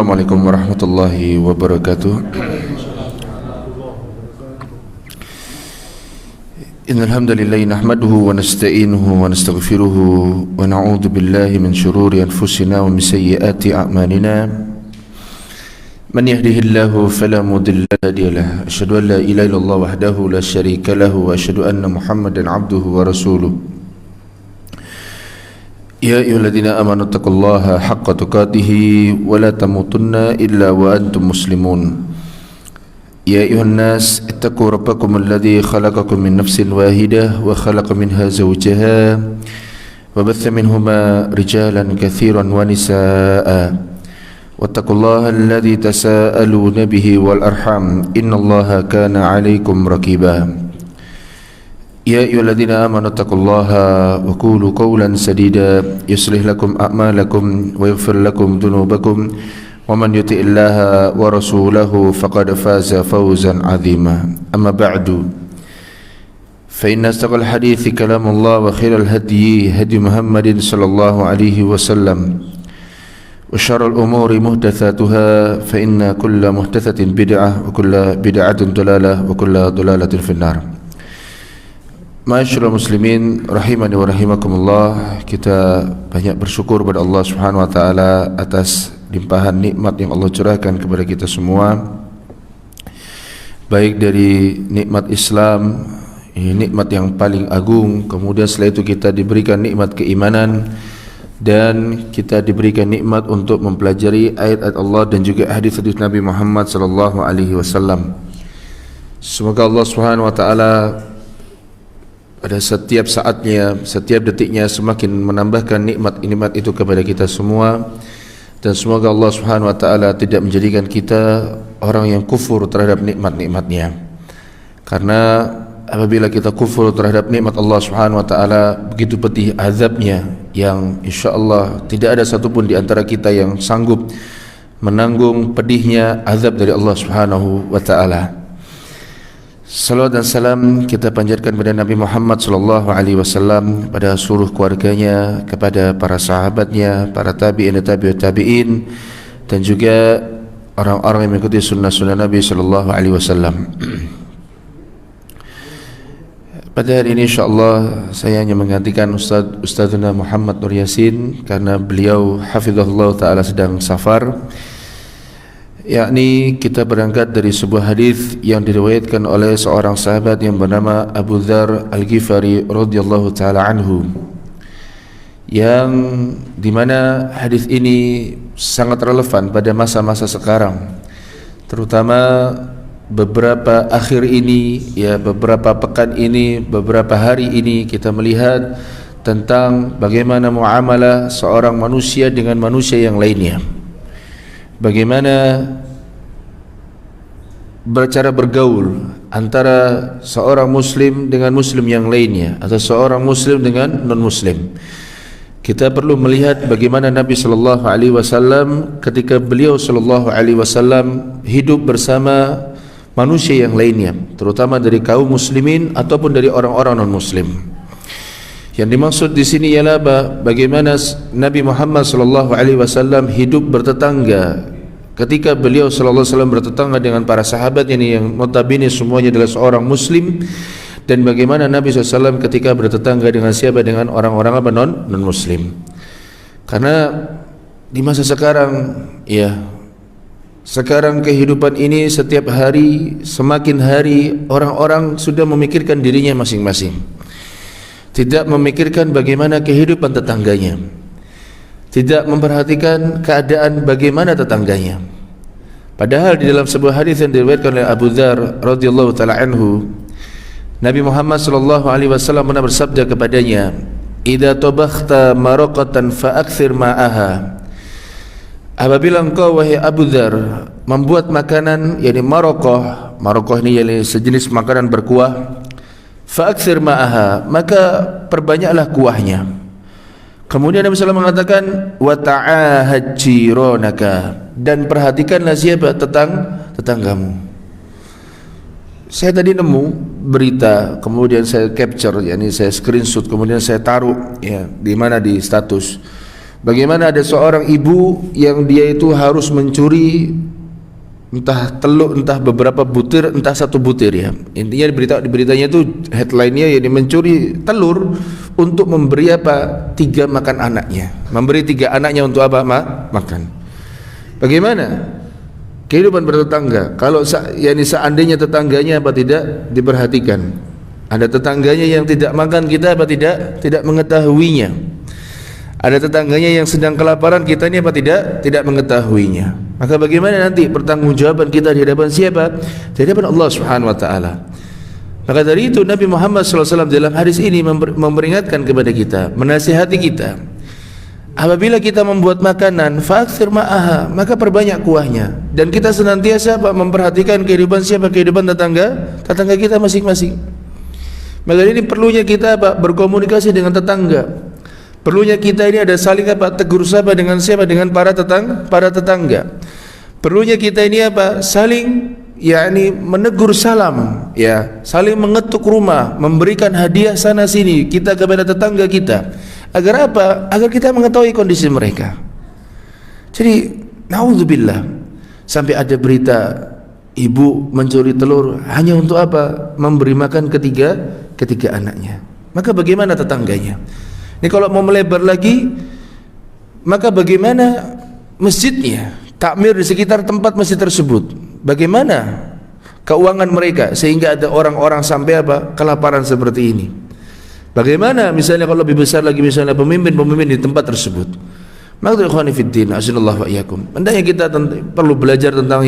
Assalamualaikum warahmatullahi wabarakatuh. Innal hamdalillah nahmaduhu wa nasta'inuhu wa nastaghfiruhu wa na'udzu billahi min shururi anfusina wa min sayyiati a'malina. Man yahdihillahu fala mudilla lahu. Asyhadu an la ilaha illallah wahdahu la syarika lahu wa asyhadu anna Muhammadan 'abduhu wa rasuluh. Ya ayyuhalladzina amanu taqullaha haqqa tuqatih wa la tamutunna illa wa antum muslimun. Ya ayyuhan nas ittaqu rabbakum alladzi khalaqakum min nafsin wahidah wa khalaqa minha zawjaha wa batha minhuma rijalan katsiran wa nisaa'a. Wattaqullaha alladzi tasaaluna bihi wal arham innallaha kana 'alaikum raqiba. Ya ayyuhalladzina amanu taqullaha wa qulu qawlan sadida yuslih lakum a'malakum wa yaghfir lakum dhunubakum wa man yuti'illaha wa rasulahu faqad faza fawzan 'azima. Amma ba'du, fa inna astaqal hadithi kalamullah wa khairal hadyi hadi Muhammadin sallallahu alaihi wasallam wa syarrul umuri muhdatsatuha fa inna kulla muhdatsatin bid'ah wa kulla bid'atin dalalah wa kulla dalalatin finnar. Ma'asyiral muslimin rahimani wa rahimakumullah, kita banyak bersyukur kepada Allah Subhanahu wa taala atas limpahan nikmat yang Allah curahkan kepada kita semua, baik dari nikmat Islam, ini nikmat yang paling agung. Kemudian setelah itu kita diberikan nikmat keimanan dan kita diberikan nikmat untuk mempelajari ayat-ayat Allah dan juga hadis-hadis Nabi Muhammad sallallahu alaihi wasallam. Semoga Allah Subhanahu wa taala pada setiap saatnya, setiap detiknya semakin menambahkan nikmat-nikmat itu kepada kita semua, dan semoga Allah Subhanahu wa taala tidak menjadikan kita orang yang kufur terhadap nikmat-nikmatnya. Karena apabila kita kufur terhadap nikmat Allah Subhanahu wa taala, begitu pedih azabnya yang insyaallah tidak ada satupun di antara kita yang sanggup menanggung pedihnya azab dari Allah Subhanahu wa taala. Salawat dan salam kita panjatkan kepada Nabi Muhammad sallallahu alaihi wasallam, pada seluruh keluarganya, kepada para sahabatnya, para tabi'in dan tabi'ut tabi'in, dan juga orang-orang yang mengikuti sunnah-sunnah Nabi sallallahu alaihi wasallam. Pada hari ini insyaallah saya hanya menggantikan Ustadzuna Muhammad Nur Yasin karena beliau hafizahullah taala sedang safar. Yakni kita berangkat dari sebuah hadis yang diriwayatkan oleh seorang sahabat yang bernama Abu Dzar Al-Ghifari radhiyallahu taala anhu, yang dimana hadis ini sangat relevan pada masa-masa sekarang, terutama beberapa akhir ini, ya beberapa pekan ini, beberapa hari ini kita melihat tentang bagaimana muamalah seorang manusia dengan manusia yang lainnya. Bagaimana cara bergaul antara seorang muslim dengan muslim yang lainnya, atau seorang muslim dengan non-muslim. Kita perlu melihat bagaimana Nabi sallallahu alaihi wasallam ketika beliau sallallahu alaihi wasallam hidup bersama manusia yang lainnya, terutama dari kaum muslimin ataupun dari orang-orang non-muslim. Yang dimaksud di sini ialah bagaimana Nabi Muhammad sallallahu alaihi wasallam hidup bertetangga ketika beliau sallallahu alaihi wasallam bertetangga dengan para sahabat ini yang notabene semuanya adalah seorang muslim, dan bagaimana Nabi SAW ketika bertetangga dengan siapa, dengan orang-orang apa non-muslim. Karena di masa sekarang, ya sekarang kehidupan ini setiap hari, semakin hari orang-orang sudah memikirkan dirinya masing-masing, tidak memikirkan bagaimana kehidupan tetangganya, tidak memperhatikan keadaan bagaimana tetangganya. Padahal di dalam sebuah hadis yang diriwayatkan oleh Abu Dzar radhiyallahu taala anhu, Nabi Muhammad sallallahu alaihi wasallam pernah bersabda kepadanya, "Idza tabakhta maraqatan fa aktsir ma'aha." Apabila engkau wahai Abu Dzar membuat makanan, yakni maraqah, maraqah ini yakni sejenis makanan berkuah, fa aktsir ma'aha, maka perbanyaklah kuahnya. Kemudian Nabi SAW mengatakan, wa ta'ahad jiranaka, dan perhatikanlah siapa tetanggamu. Saya tadi nemu berita, kemudian saya capture, yakni saya screenshot, kemudian saya taruh ya di mana, di status, Bagaimana ada seorang ibu yang dia itu harus mencuri entah telur, entah beberapa butir, entah satu butir ya. Intinya di beritanya itu headline-nya ya, dia mencuri telur untuk memberi apa? 3 makan anaknya. Memberi 3 anaknya untuk apa? Makan. Bagaimana kehidupan bertetangga? Kalau seandainya tetangganya apa tidak diperhatikan? Ada tetangganya yang tidak makan, kita apa tidak mengetahuinya. Ada tetangganya yang sedang kelaparan, kita ini apa tidak mengetahuinya. Maka bagaimana nanti pertanggungjawaban kita di hadapan siapa? Di hadapan Allah Subhanahu wa taala. Maka dari itu Nabi Muhammad SAW dalam hadis ini memperingatkan kepada kita, menasihati kita. Apabila kita membuat makanan, fa'aktsir ma'aha, maka perbanyak kuahnya. Dan kita senantiasa memperhatikan kehidupan siapa? Kehidupan tetangga kita masing-masing. Maka ini perlunya kita berkomunikasi dengan tetangga. Perlunya kita ini ada saling tegur sapa dengan siapa? Dengan para tetangga. Perlunya kita ini saling menegur salam, ya, saling mengetuk rumah, memberikan hadiah sana sini kita kepada tetangga kita. Agar apa? Agar kita mengetahui kondisi mereka. Jadi, naudzubillah, sampai ada berita ibu mencuri telur hanya untuk apa? Memberi makan ketiga anaknya. Maka bagaimana tetangganya? Ini kalau mau melebar lagi, maka bagaimana masjidnya, takmir di sekitar tempat masjid tersebut? Bagaimana keuangan mereka sehingga ada orang-orang sampai kelaparan seperti ini? Bagaimana misalnya kalau lebih besar lagi misalnya pemimpin-pemimpin di tempat tersebut? Maka ikhwani fiddin, asyallahu wa iyyakum. Hendaknya kita perlu belajar tentang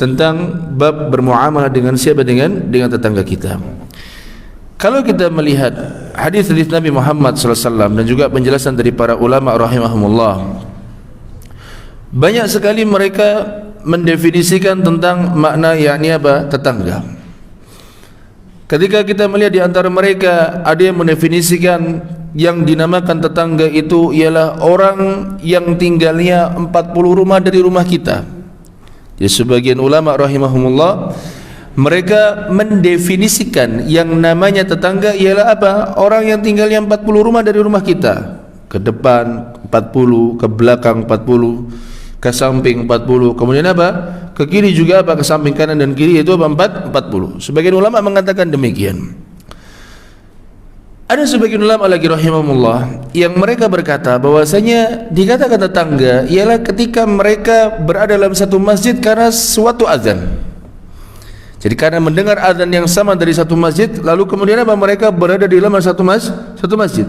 tentang bab bermuamalah dengan siapa? Dengan tetangga kita. Kalau kita melihat hadis-hadis Nabi Muhammad SAW dan juga penjelasan dari para ulama rahimahumullah, banyak sekali mereka mendefinisikan tentang makna tetangga. Ketika kita melihat di antara mereka ada yang mendefinisikan yang dinamakan tetangga itu ialah orang yang tinggalnya 40 rumah dari rumah kita. Jadi sebagian ulama rahimahumullah, mereka mendefinisikan yang namanya tetangga ialah apa? Orang yang tinggalnya 40 rumah dari rumah kita. Ke depan 40, ke belakang 40, ke samping 40, kemudian apa? Ke kiri juga apa? Ke samping kanan dan kiri itu 40. Sebagian ulama mengatakan demikian. Ada sebagian ulama lagi rahimahumullah yang mereka berkata bahwasanya dikatakan tetangga ialah ketika mereka berada dalam satu masjid karena suatu azan. Jadi karena mendengar azan yang sama dari satu masjid, lalu kemudian apa? Mereka berada di dalam satu masjid.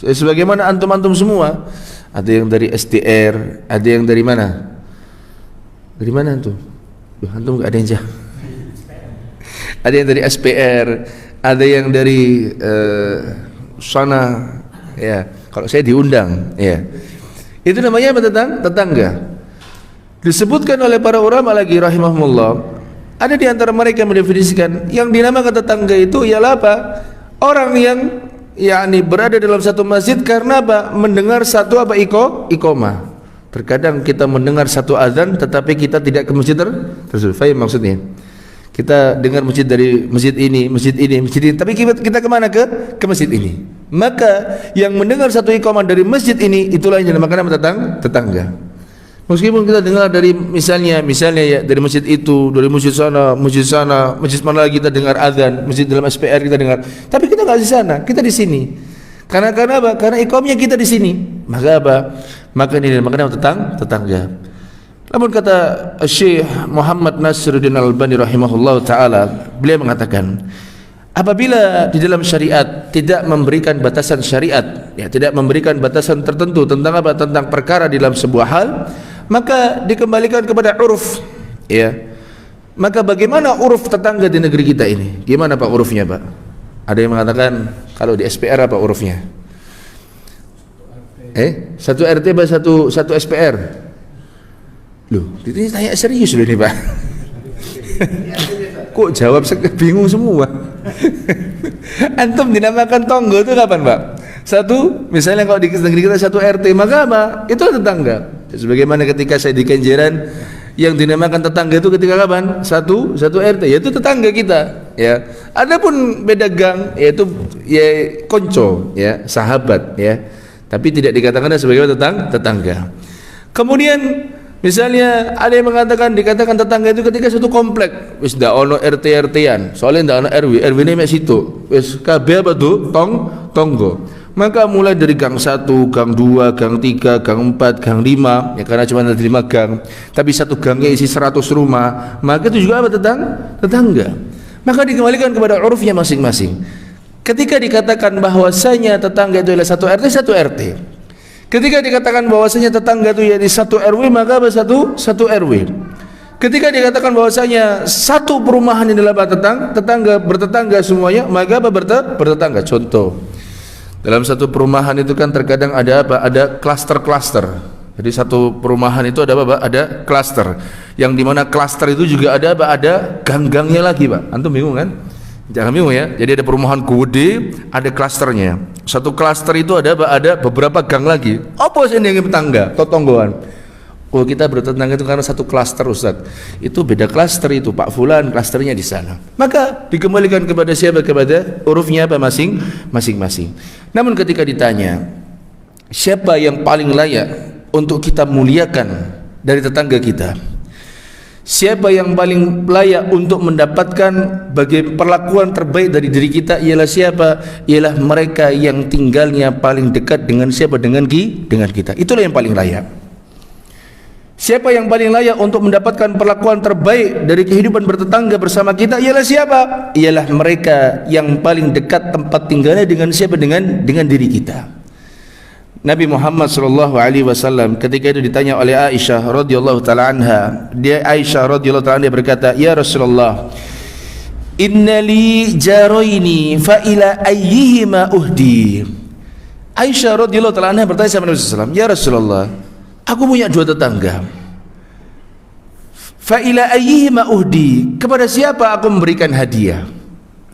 Sebagaimana antum-antum semua, ada yang dari STR, ada yang dari mana? Dari mana antum? Antum enggak ada yang jauh. Ada yang dari SPR, ada yang dari sana, ya. Kalau saya diundang, ya. Itu namanya apa? Tetangga. Disebutkan oleh para ulama lagi rahimahumullah. Ada di antara mereka yang mendefinisikan yang dinamakan tetangga itu ialah apa? Orang yang berada dalam satu masjid karena apa? Mendengar satu iqamah. Terkadang kita mendengar satu azan tetapi kita tidak ke masjid tersebut. Faham maksudnya? Kita dengar masjid dari masjid ini, tapi kita kemana? Ke masjid ini. Maka yang mendengar satu iqamah dari masjid ini itulah yang dinamakan tetangga. Meskipun kita dengar dari misalnya ya dari masjid itu, dari masjid sana, masjid mana lagi kita dengar azan, masjid dalam SPR kita dengar, tapi kita nggak di sana, kita di sini. Karena apa? Karena iqamahnya kita di sini. Maka apa? Maka ini dinamakan tetangga. Namun kata Syekh Muhammad Nasiruddin Al-Albani rahimahullah taala, beliau mengatakan, apabila di dalam syariat tidak memberikan batasan syariat, ya tidak memberikan batasan tertentu tentang apa? Tentang perkara di dalam sebuah hal, maka dikembalikan kepada uruf, ya. Maka bagaimana uruf tetangga di negeri kita ini? Gimana Pak urufnya, Pak? Ada yang mengatakan kalau di SPR apa urufnya? Satu RT apa satu SPR? Loh, ini tanya serius loh ini, Pak. Kok jawab bingung semua? Antum dinamakan tonggo itu kapan, Pak? Satu, misalnya kalau di negeri kita satu RT, maka apa? Itu tetangga. Sebagaimana ketika saya di Kenjeran, yang dinamakan tetangga itu ketika kapan? Satu RT, yaitu tetangga kita. Ya. Adapun beda gang, yaitu konco, ya, sahabat, ya. tapi tidak dikatakan sebagai tetangga. Kemudian misalnya ada yang dikatakan tetangga itu ketika satu komplek wis ndak ono RT-RT-an, soalnya ndak ono RW ini mek situ. Wis kabeh apa tuh tonggo. Maka mulai dari gang 1, gang 2, gang 3, gang 4, gang 5, ya karena cuma ada 5 gang, tapi satu gangnya isi 100 rumah, maka itu juga apa tetangga. Maka dikembalikan kepada urufnya masing-masing. Ketika dikatakan bahwasanya tetangga itu adalah satu RT, ketika dikatakan bahwasanya tetangga itu jadi satu RW, maka apa satu RW. Ketika dikatakan bahwasanya satu perumahan ini adalah bertetangga semuanya, maka apa bertetangga. Contoh, dalam satu perumahan itu kan terkadang ada apa? Ada klaster-klaster. Jadi satu perumahan itu ada apa, Pak? Ada klaster. Yang dimana klaster itu juga ada apa? Ada gang-gangnya lagi, Pak. Antum bingung kan? Jangan bingung ya. Jadi ada perumahan gede, ada klasternya. Satu klaster itu ada apa? Ada beberapa gang lagi. Apa sih yang tetangga? Totonggoan. Oh, kita bertetangga itu karena satu klaster, Ustaz. Itu beda klaster itu, Pak Fulan klasternya di sana. Maka dikembalikan kepada siapa? Kepada urufnya apa masing-masing. Namun ketika ditanya, siapa yang paling layak untuk kita muliakan dari tetangga kita? Siapa yang paling layak untuk mendapatkan bagi perlakuan terbaik dari diri kita ialah siapa? Ialah mereka yang tinggalnya paling dekat dengan siapa? Dengan kita. Itulah yang paling layak. Siapa yang paling layak untuk mendapatkan perlakuan terbaik dari kehidupan bertetangga bersama kita ialah siapa? Ialah mereka yang paling dekat tempat tinggalnya dengan siapa? Dengan diri kita. Nabi Muhammad sallallahu alaihi wasallam ketika itu ditanya oleh Aisyah radhiyallahu taala anha, Aisyah radhiyallahu taala anha berkata, "Ya Rasulullah, innali jaraini fa ila ayyihima uhdi." Aisyah radhiyallahu taala anha bertanya sama Nabi sallallahu alaihi wasallam, "Ya Rasulullah, aku punya dua tetangga. Fa ila ayyihima uhdi, kepada siapa aku memberikan hadiah?"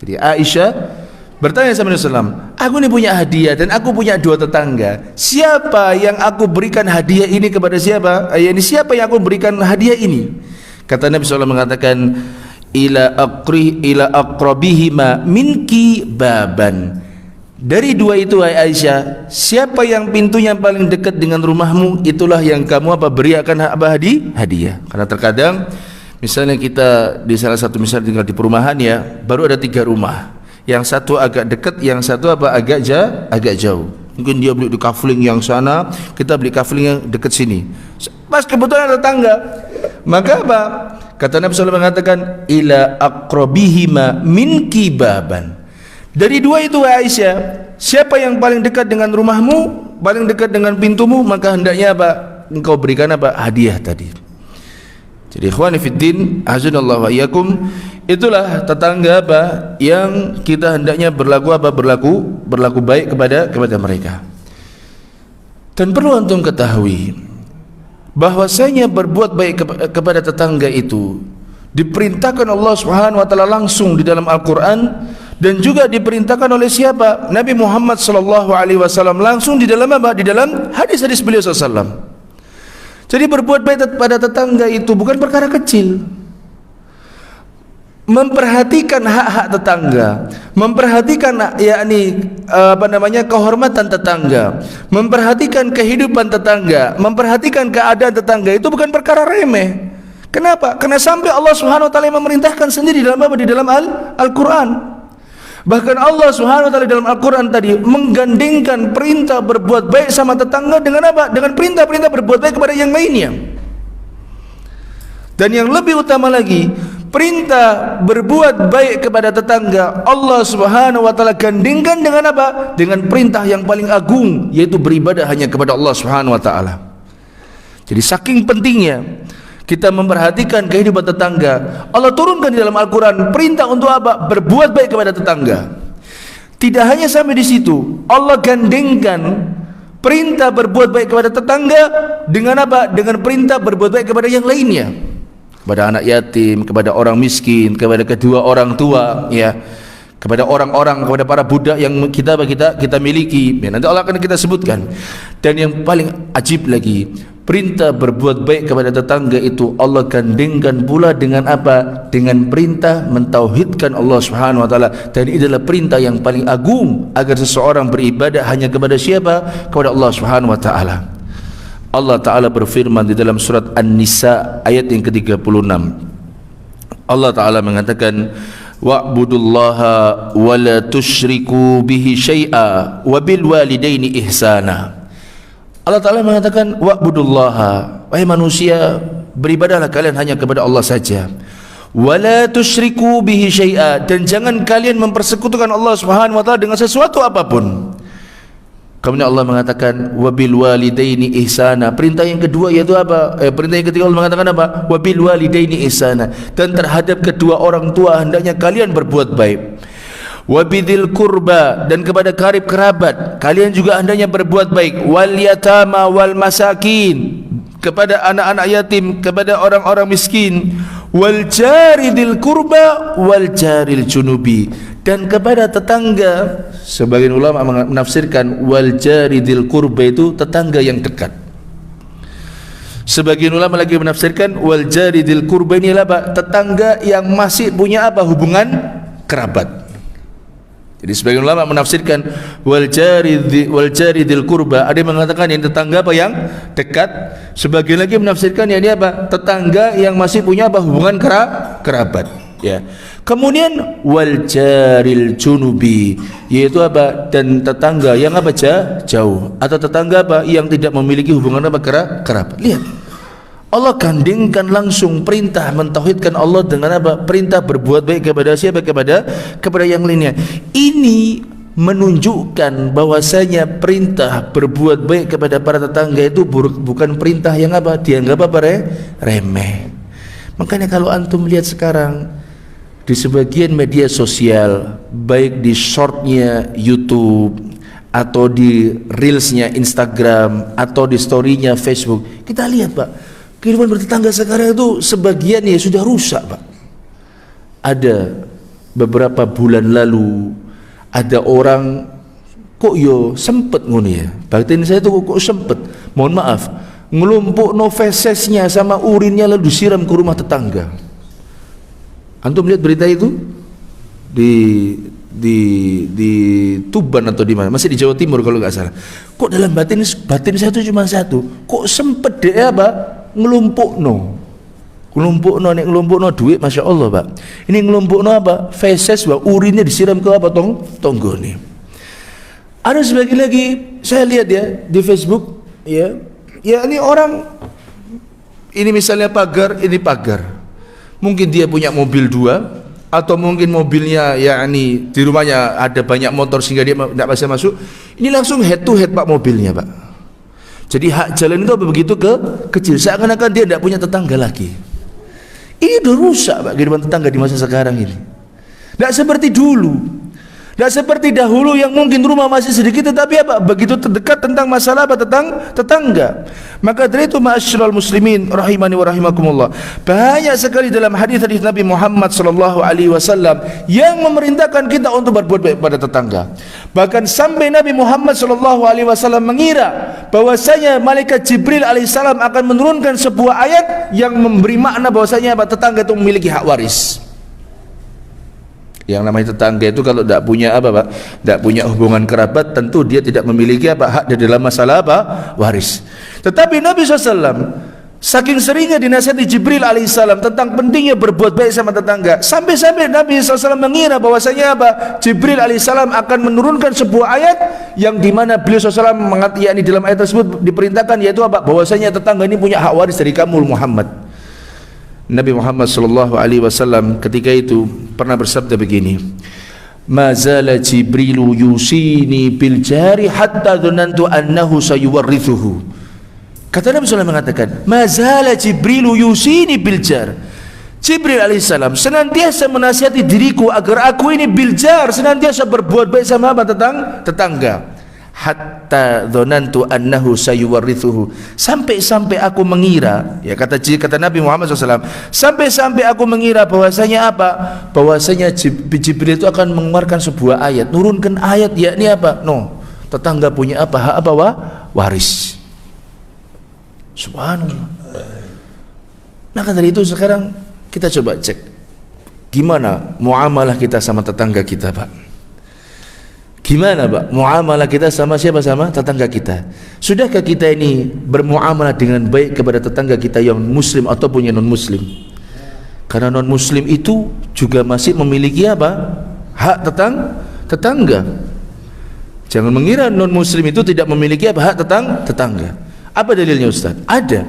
Jadi Aisyah bertanya sama Nabi sallallahu alaihi wasallam, "Aku ini punya hadiah dan aku punya dua tetangga. Siapa yang aku berikan hadiah ini kepada siapa? Siapa yang aku berikan hadiah ini?" Kata Nabi sallallahu alaihi wasallam mengatakan, ila aqrabihima minki baban. Dari dua itu, hai Aisyah, siapa yang pintunya paling dekat dengan rumahmu, itulah yang kamu berikan hadiah. Karena terkadang misalnya kita di salah satu misalnya tinggal di perumahan ya, baru ada 3 rumah. Yang satu agak dekat, yang satu agak jauh. Mungkin dia beli di kafling yang sana, kita beli kafling yang dekat sini. Pas kebetulan ada tetangga. Maka apa? Kata Nabi sallallahu alaihi wasallam mengatakan, ila aqrabihima minki baban. Dari dua itu, Aisyah, siapa yang paling dekat dengan rumahmu, paling dekat dengan pintumu, maka hendaknya apa? Engkau berikan apa? Hadiah tadi. Jadi ikhwani fiddin, azanallahu wa iyyakum, itulah tetangga apa yang kita hendaknya berlaku baik kepada mereka. Dan perlu antum ketahui bahwasanya berbuat baik kepada tetangga itu diperintahkan Allah Subhanahu wa taala langsung di dalam Al-Qur'an, dan juga diperintahkan oleh siapa? Nabi Muhammad sallallahu alaihi wasallam langsung di dalam apa? Di dalam hadis-hadis beliau sallallahu alaihi wasallam. Jadi berbuat baik pada tetangga itu bukan perkara kecil. Memperhatikan hak-hak tetangga, memperhatikan kehormatan tetangga, memperhatikan kehidupan tetangga, memperhatikan keadaan tetangga itu bukan perkara remeh. Kenapa? Karena sampai Allah Subhanahu wa taala memerintahkan sendiri dalam apa? Di dalam Al-Qur'an. Bahkan Allah Subhanahu wa taala dalam Al-Qur'an tadi menggandengkan perintah berbuat baik sama tetangga dengan apa? Dengan perintah-perintah berbuat baik kepada yang lainnya. Dan yang lebih utama lagi, perintah berbuat baik kepada tetangga Allah Subhanahu wa taala gandengkan dengan apa? Dengan perintah yang paling agung, yaitu beribadah hanya kepada Allah Subhanahu wa taala. Jadi saking pentingnya kita memperhatikan kehidupan tetangga, Allah turunkan di dalam Al-Quran perintah untuk apa? Berbuat baik kepada tetangga. Tidak hanya sampai di situ, Allah gandengkan perintah berbuat baik kepada tetangga dengan apa? Dengan perintah berbuat baik kepada yang lainnya, kepada anak yatim, kepada orang miskin, kepada kedua orang tua, ya, kepada orang-orang, kepada para budak yang kita miliki. Ya, nanti Allah akan kita sebutkan. Dan yang paling ajib lagi, perintah berbuat baik kepada tetangga itu Allah gandengkan pula dengan apa? Dengan perintah mentauhidkan Allah Subhanahu wa taala. Dan ini adalah perintah yang paling agung agar seseorang beribadah hanya kepada siapa? Kepada Allah Subhanahu wa taala. Allah taala berfirman di dalam surat An-Nisa ayat yang ke-36. Allah taala mengatakan, wa'budullaha wa la tusyriku bihi syai'a wa bil walidaini ihsana. Allah Ta'ala mengatakan, wa'budullaha, wahai manusia, beribadahlah kalian hanya kepada Allah saja. Wa la tusyriku bihi syai'a, dan jangan kalian mempersekutukan Allah Subhanahu wa taala dengan sesuatu apapun. Kemudian Allah mengatakan, wabil walidaini ihsana. Perintah yang kedua yaitu apa? Perintah yang ketiga Allah mengatakan apa? Wabil walidaini ihsana, dan terhadap kedua orang tua hendaknya kalian berbuat baik. Wabidil kurba, dan kepada karib kerabat kalian juga hendaknya berbuat baik. Wal yatama wal masakin, kepada anak-anak yatim, kepada orang-orang miskin. Wal jaridil kurba wal jaril junubi, dan kepada tetangga. Sebagian ulama menafsirkan wal jaridil kurba itu tetangga yang dekat. Sebagian ulama lagi menafsirkan wal jaridil kurba ini apa? Tetangga yang masih punya apa? Hubungan kerabat. Jadi sebagian ulama menafsirkan wal jaridil kurba, ada yang mengatakan yang tetangga apa? Yang dekat. Sebagian lagi menafsirkan yang ini apa? Tetangga yang masih punya apa? Hubungan kerabat. Ya. Kemudian wal jaril junubi, yaitu apa? Dan tetangga yang apa? Jauh, atau tetangga apa? Yang tidak memiliki hubungan apa? Kerabat. Lihat, Allah gandingkan langsung perintah mentauhidkan Allah dengan apa? Perintah berbuat baik kepada siapa? Kepada yang lainnya. Ini menunjukkan bahwasanya perintah berbuat baik kepada para tetangga itu bukan perintah yang apa? Dianggap apa? Remeh. Makanya kalau antum lihat sekarang di sebagian media sosial, baik di shortnya YouTube atau di reelsnya Instagram atau di storynya Facebook, kita lihat Pak, kehidupan bertetangga sekarang itu sebagian ya sudah rusak Pak. Ada beberapa bulan lalu ada orang kok yo sempet ngono ya, batin saya tuh kok sempet, mohon maaf, ngelumpuk no fesesnya sama urinnya lalu disiram ke rumah tetangga. Antum lihat berita itu di Tuban atau di mana? Masih di Jawa Timur kalau nggak salah. Kok dalam batin saya itu cuma satu, kok sempet deh apa? Ngelumpukno nek ngelumpukno duit, masya Allah Pak. Ini ngelumpukno apa? Feses, urinnya disiram ke apa? Tonggo nih. Ada sebagian lagi saya lihat ya di Facebook ya ini orang ini misalnya pagar, ini pagar. Mungkin dia punya mobil 2, atau mungkin mobilnya yakni di rumahnya ada banyak motor sehingga dia tidak bisa masuk. Ini langsung head to head Pak mobilnya Pak. Jadi hak jalan itu begitu kecil, seakan-akan dia tidak punya tetangga lagi. Ini udah rusak Pak kehidupan tetangga di masa sekarang ini. Tidak seperti dulu. Tidak seperti dahulu yang mungkin rumah masih sedikit tetapi apa? Begitu terdekat tentang masalah apa? Tetangga. Maka dari itu ma'asyiral muslimin rahimani wa rahimakumullah, banyak sekali dalam hadis-hadis Nabi Muhammad sallallahu alaihi wasallam yang memerintahkan kita untuk berbuat baik pada tetangga. Bahkan sampai Nabi Muhammad sallallahu alaihi wasallam mengira bahwasanya malaikat Jibril alaihissalam akan menurunkan sebuah ayat yang memberi makna bahwasanya tetangga itu memiliki hak waris. Yang namanya tetangga itu kalau tidak punya apa Pak, tidak punya hubungan kerabat, tentu dia tidak memiliki apa hak di dalam masalah apa waris. Tetapi Nabi SAW saking seringnya dinasihati Jibril alaihissalam tentang pentingnya berbuat baik sama tetangga, sampai-sampai Nabi SAW mengira bahwasanya apa, Jibril alaihissalam akan menurunkan sebuah ayat yang dimana beliau SAW mengatakan, yakni dalam ayat tersebut diperintahkan yaitu apa, bahwasanya tetangga ini punya hak waris dari kamu Muhammad. Nabi Muhammad sallallahu alaihi wasallam ketika itu pernah bersabda begini, "Ma zala Jibrilu yusini bil jari hatta dhanantu annahu sayuwarrithuhu." Kata Nabi sallallahu mengatakan, "Ma zala Jibrilu yusini bil jar." Jibril alaihissalam senantiasa menasihati diriku agar aku ini bil jar, senantiasa berbuat baik sama apa? Tetangga. Hatta dhanantu annahu sayuwarrithuhu, sampai aku mengira, ya kata Nabi Muhammad SAW, sampai aku mengira bahwasanya apa, bahwasanya Jibril itu akan mengeluarkan sebuah ayat, nurunkan ayat yakni apa, tetangga punya apa, hak apa waris. Subhanallah. Maka dari itu sekarang kita coba cek gimana muamalah kita sama tetangga kita, Pak. Gimana, Pak, muamalah kita sama siapa? Sama tetangga kita. Sudahkah kita ini bermuamalah dengan baik kepada tetangga kita yang muslim ataupun yang non muslim? Karena non muslim itu juga masih memiliki apa? Hak tetangga. Jangan mengira non muslim itu tidak memiliki apa? Hak tetangga. Apa dalilnya, Ustaz? Ada.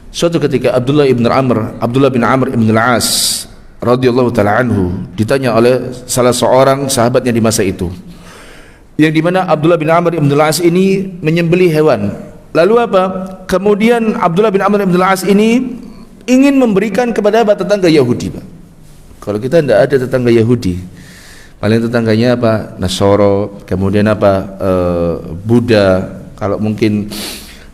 Suatu ketika Abdullah bin Amr ibn al-As radhiyallahu taala anhu ditanya oleh salah seorang sahabatnya di masa itu, yang dimana Abdullah bin Amr ibn al-As ini menyembelih hewan. Lalu apa? Kemudian Abdullah bin Amr ibn al-As ini ingin memberikan kepada apa? Tetangga Yahudi, Pak. Kalau kita tidak ada tetangga Yahudi, paling tetangganya apa? Nasoro, kemudian apa? Buddha. Kalau mungkin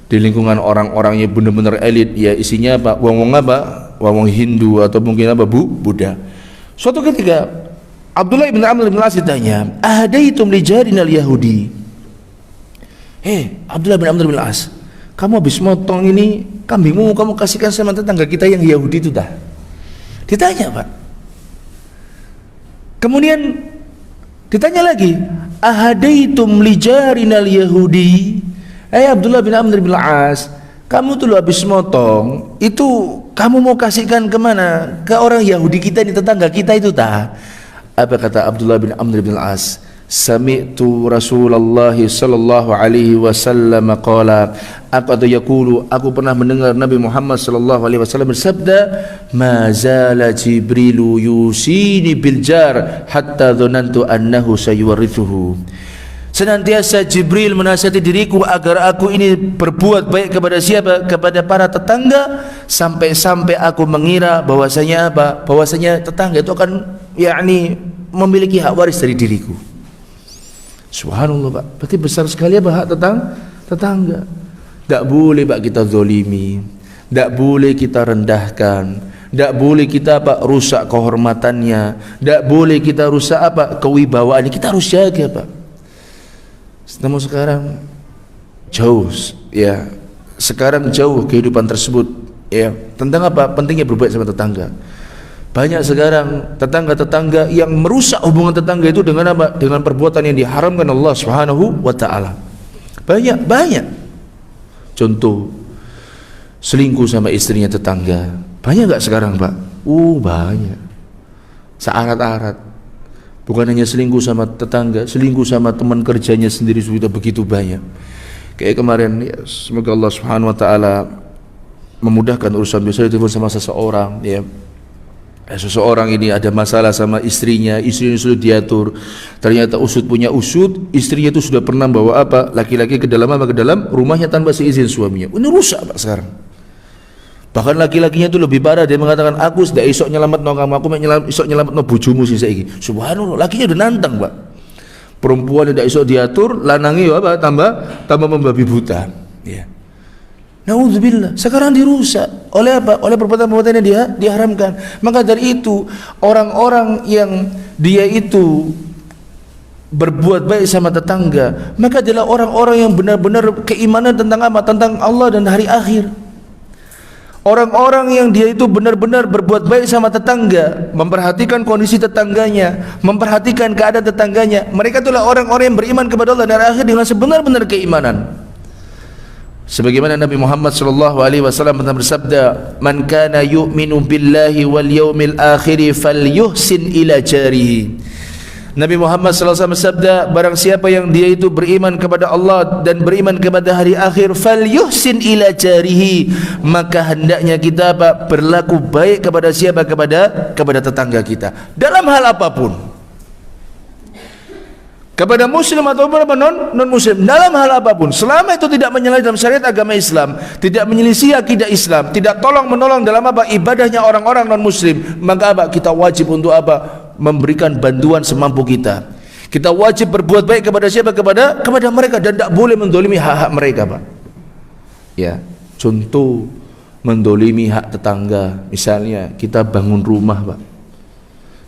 di lingkungan orang-orangnya benar-benar elit, ya isinya apa? Wong-wong apa? Wong Hindu atau mungkin apa? Buddha. Suatu ketika Abdullah bin Amr bin Al-As ditanya, "Ahadaitum li jarinal Yahudi?" Abdullah bin Amr bin Al-As, kamu habis motong ini kambingmu, kamu kasihkan sama tetangga kita yang Yahudi itu dah. Ditanya, Pak. Kemudian ditanya lagi, "Ahadaitum li jarinal Yahudi?" Abdullah bin Amr bin Al-As, kamu tuh habis motong itu kamu mau kasihkan kemana? Ke orang Yahudi kita ini, tetangga kita itu dah. Apa kata Abdullah bin Amr bin Al-As? Sami'tu Rasulullah sallallahu alaihi wasallam qala, aku pernah mendengar Nabi Muhammad sallallahu alaihi wasallam bersabda, "Ma zala Jibril yusini bil jar hatta dhanantu annahu sayuwarithuhu." Senantiasa Jibril menasihati diriku agar aku ini berbuat baik kepada siapa? Kepada para tetangga, sampai-sampai aku mengira bahwasanya apa? Bahwasanya tetangga itu akan memiliki hak waris dari diriku. Subhanallah, Pak. Berarti besar sekali apa hak tetangga. Tak boleh, Pak, kita zolimi, tak boleh kita rendahkan, tak boleh kita apa? Rusak kehormatannya, tak boleh kita rusak apa? Kewibawaannya. Kita harus jaga, Pak. Namun sekarang jauh, ya. Sekarang jauh kehidupan tersebut, ya. Tentang apa? Pentingnya berbaik sama tetangga. Banyak sekarang tetangga-tetangga yang merusak hubungan tetangga itu dengan apa? Dengan perbuatan yang diharamkan Allah Subhanahu wa taala. Banyak. Contoh, selingkuh sama istrinya tetangga. Banyak enggak sekarang, Pak? Banyak. Searat-arat. Bukan hanya selingkuh sama tetangga, selingkuh sama teman kerjanya sendiri sudah begitu banyak. Kayak kemarin, ya, semoga Allah Subhanahu wa taala memudahkan urusan. Biasanya telepon sama seseorang, ya. Seseorang ini ada masalah sama istrinya sudah diatur. Ternyata usut punya usut, istrinya itu sudah pernah bawa apa? Laki-laki ke dalam rumahnya tanpa seizin suaminya. Ini rusak, Pak, sekarang. Bahkan laki-lakinya itu lebih parah, dia mengatakan, "Aku sudah esok nyelametno kamu, aku esok nyelametno bojomu sih saiki." Subhanallah, lakinya udah nantang, Pak. Perempuan tidak esok diatur, lanangi apa? Tambah membabi buta. Ya. Nauzubillah, sekarang dirusak oleh apa? Oleh perbuatan-perbuatan yang dia diharamkan. Maka dari itu, orang-orang yang dia itu berbuat baik sama tetangga, maka adalah orang-orang yang benar-benar keimanan tentang apa? Tentang Allah dan hari akhir. Orang-orang yang dia itu benar-benar berbuat baik sama tetangga, memperhatikan kondisi tetangganya, memperhatikan keadaan tetangganya, mereka itulah orang-orang yang beriman kepada Allah dan hari akhir dengan sebenar-benar keimanan. Sebagaimana Nabi Muhammad sallallahu alaihi wasallam pernah bersabda, "Man kana yu'minu billahi wal yawmil akhir falyuhsin ila jarihi." Nabi Muhammad sallallahu alaihi wasallam bersabda, barang siapa yang dia itu beriman kepada Allah dan beriman kepada hari akhir, falyuhsin ila jarihi, maka hendaknya kita apa? Berlaku baik kepada siapa? Kepada tetangga kita dalam hal apapun. Kepada muslim ataupun non muslim, dalam hal apapun, selama itu tidak menyalahi dalam syariat agama Islam, tidak menyelisih akidah Islam, tidak tolong menolong dalam apa? Ibadahnya orang-orang non muslim, maka apa? Kita wajib untuk apa? Memberikan bantuan semampu kita. Kita wajib berbuat baik kepada siapa? Kepada mereka, dan tidak boleh mendolimi hak-hak mereka, Pak. Ya, contoh mendolimi hak tetangga, misalnya kita bangun rumah, Pak,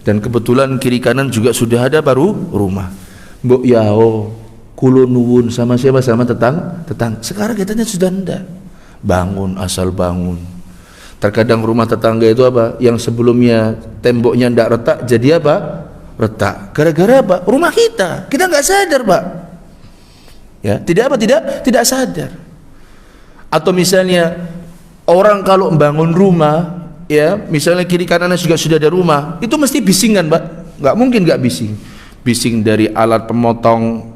dan kebetulan kiri kanan juga sudah ada baru rumah. Mbok yao kulo nuwun sama siapa? Sama tetangga. Sekarang katanya sudah ndak. bangun asal bangun. Terkadang rumah tetangga itu apa? Yang sebelumnya temboknya tidak retak jadi apa? Retak. Gara-gara apa? Rumah kita. Kita nggak sadar, Pak. Ya, tidak sadar. Atau misalnya orang kalau membangun rumah, ya, misalnya kiri kanannya juga sudah ada rumah, itu mesti bisingan, Pak. Nggak mungkin nggak bising. Bising dari alat pemotong